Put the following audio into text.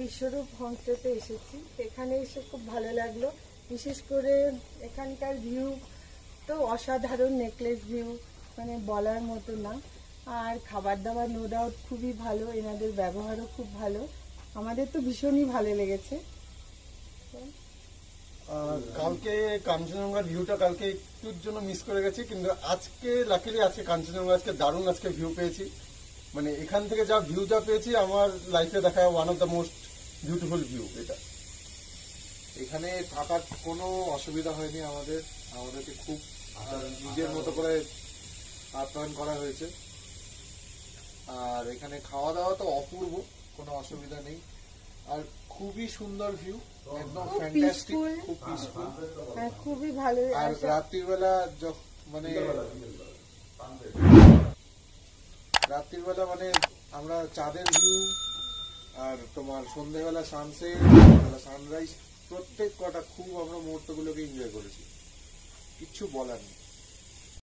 বিশ্বরূপ হোমস্টেতে এসেছি, এখানে এসে খুব ভালো লাগলো। বিশেষ করে এখানকার ভিউ তো অসাধারণ, নেকলেস ভিউ, মানে বলার মতো না। আর খাবার দাবার নো ডাউট খুবই ভালো, এনাদের ব্যবহারও খুব ভালো, আমাদের তো ভীষণই ভালো লেগেছে। কালকে কাঞ্চনজঙ্ঘার ভিউটা কালকে একটুর জন্য মিস করে গেছি, কিন্তু আজকে লাকিলি আজকে কাঞ্চনজঙ্ঘা আজকে দারুণ আজকে ভিউ পেয়েছি। মানে এখান থেকে যা ভিউ যা পেয়েছি আমার লাইফে দেখা one of the most beautiful view এটা। এখানে থাকার কোনো অসুবিধা হয়নি আমাদেরকে খুব নিজের মতো করে আপ্যায়ন করা হয়েছে। আর এখানে খাওয়া দাওয়া তো অপূর্ব, কোনো অসুবিধা নেই। আর খুবই সুন্দর ভিউ, একদম ফ্যান্টাস্টিক, খুব পিসফুল, খুবই ভালো। আর রাত্রিবেলা মানে আমরা চাঁদের ভিউ আর তোমার সন্ধ্যেবেলা সানসেট, সানরাইজ, প্রত্যেক কটা খুব আমরা মুহূর্তগুলোকে এনজয় করেছি, কিচ্ছু বলার নেই।